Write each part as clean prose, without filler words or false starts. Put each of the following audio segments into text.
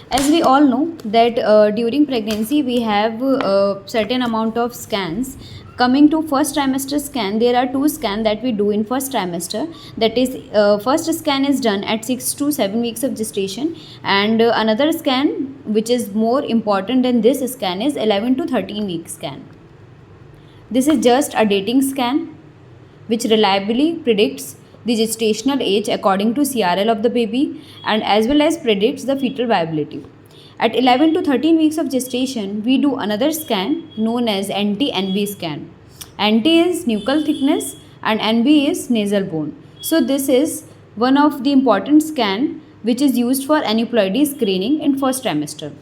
As we all know that during pregnancy we have certain amount of scans. Coming to first trimester scan, there are two scans that we do in first trimester. That is, first scan is done at 6 to 7 weeks of gestation, and another scan which is more important than this scan is 11 to 13 week scan. This is just a dating scan which reliably predicts the gestational age according to CRL of the baby and as well as predicts the fetal viability. At 11 to 13 weeks of gestation, we do another scan known as NT-NB scan. NT is nuchal thickness and NB is nasal bone. So this is one of the important scan which is used for aneuploidy screening in first trimester.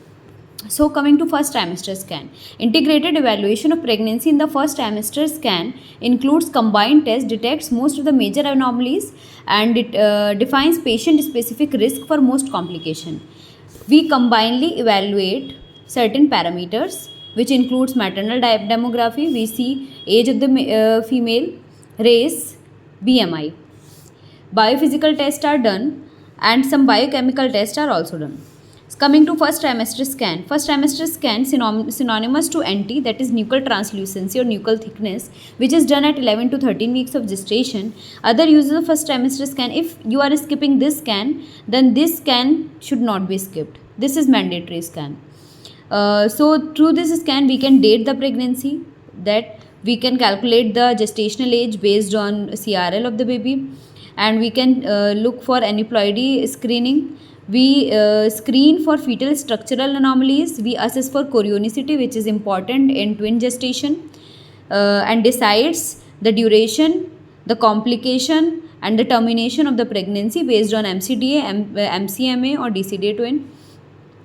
So coming to first trimester scan, integrated evaluation of pregnancy in the first trimester scan includes combined test, detects most of the major anomalies, and it defines patient specific risk for most complication. We combinedly evaluate certain parameters which includes maternal demography, we see age of the female, race, BMI. Biophysical tests are done and some biochemical tests are also done. Coming to first trimester scan. First trimester scan synonymous to NT, that is nuchal translucency or nuchal thickness, which is done at 11 to 13 weeks of gestation. Other uses of first trimester scan, if you are skipping this scan, then this scan should not be skipped. This is mandatory scan. So through this scan we can date the pregnancy, that we can calculate the gestational age based on CRL of the baby, and we can look for aneuploidy screening. We screen for fetal structural anomalies. We assess for chorionicity, which is important in twin gestation, and decides the duration, the complication, and the termination of the pregnancy based on MCDA, MCMA, or DCDA twin.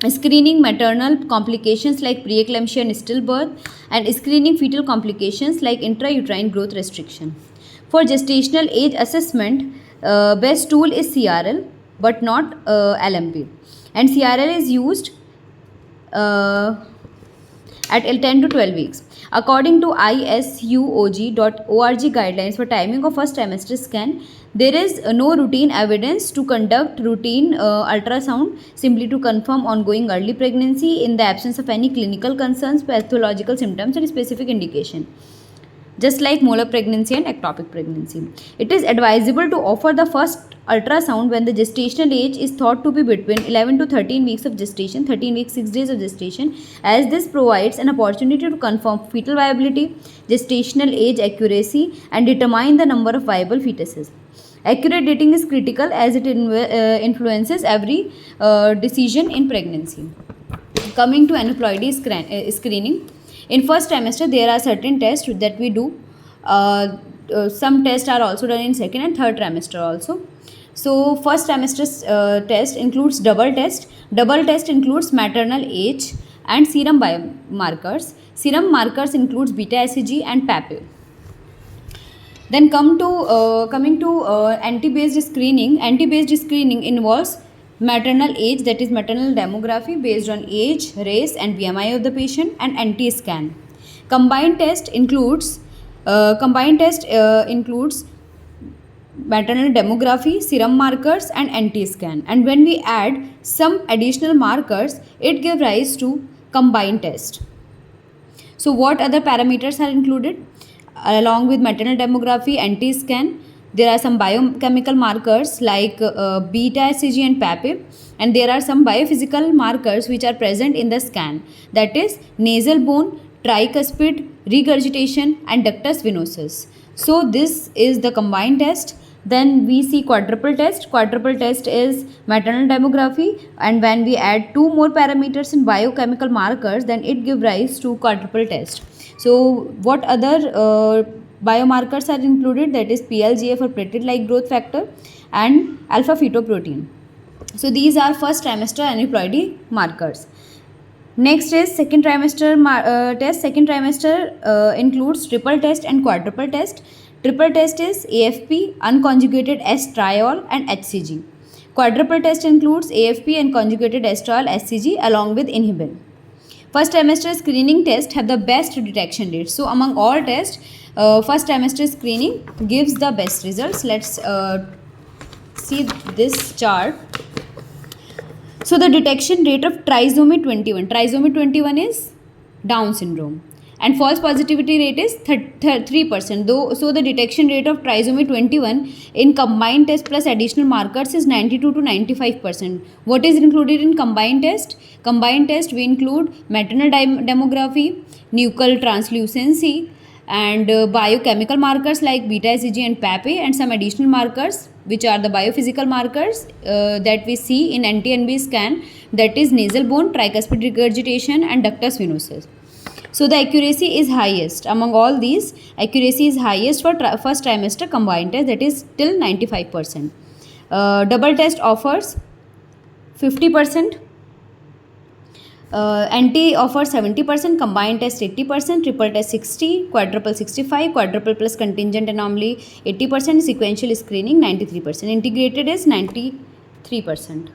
Screening maternal complications like preeclampsia and stillbirth, and screening fetal complications like intrauterine growth restriction. For gestational age assessment, best tool is CRL, but not LMP, and CRL is used at 10 to 12 weeks. According to isuog.org guidelines for timing of first trimester scan, there is no routine evidence to conduct routine ultrasound simply to confirm ongoing early pregnancy in the absence of any clinical concerns, pathological symptoms, and specific indication, just like molar pregnancy and ectopic pregnancy. It is advisable to offer the first ultrasound when the gestational age is thought to be between 11 to 13 weeks of gestation, 13 weeks 6 days of gestation, as this provides an opportunity to confirm fetal viability, gestational age accuracy, and determine the number of viable fetuses. Accurate dating is critical as it influences every decision in pregnancy. Coming to aneuploidy screening. In first trimester, there are certain tests that we do. Some tests are also done in second and third trimester also. So first trimester test includes double test. Double test includes maternal age and serum biomarkers. Serum markers includes beta HCG and PAPE. Then coming to anti-based screening. Anti-based screening involves maternal age, that is maternal demography based on age, race, and BMI of the patient, and anti-scan. Combined test includes maternal demography, serum markers, and anti-scan. And when we add some additional markers, it gives rise to combined test. So what other parameters are included? Along with maternal demography, anti-scan, there are some biochemical markers like beta HCG and PAPE, and there are some biophysical markers which are present in the scan, that is nasal bone, tricuspid, regurgitation, and ductus venosus. So this is the combined test. Then we see quadruple test. Quadruple test is maternal demography, and when we add two more parameters in biochemical markers, then it gives rise to quadruple test. So what other biomarkers are included? That is PLGF or platelet-like growth factor and alpha fetoprotein. So these are first trimester aneuploidy markers. Next is second trimester test. Second trimester includes triple test and quadruple test. Triple test is AFP, unconjugated estriol, and HCG. Quadruple test includes AFP and conjugated estriol, HCG, along with inhibin. First trimester screening test have the best detection rate. So among all tests, first trimester screening gives the best results. Let's see this chart. So the detection rate of trisomy 21 is Down syndrome, and false positivity rate is 3%. Though, so the detection rate of trisomy 21 in combined test plus additional markers is 92 to 95%. What is included in combined test? Combined test we include maternal demography, nuchal translucency, and biochemical markers like beta hCG and PAPA, and some additional markers which are the biophysical markers that we see in NT&B scan, that is nasal bone, tricuspid regurgitation, and ductus venosus. So the accuracy is highest among all these. Accuracy is highest for first trimester combined test, that is till 95%. Double test offers 50%. NT offers 70%, combined test 80%, triple test 60, quadruple 65, quadruple plus contingent anomaly 80%, sequential screening 93%, integrated is 93%.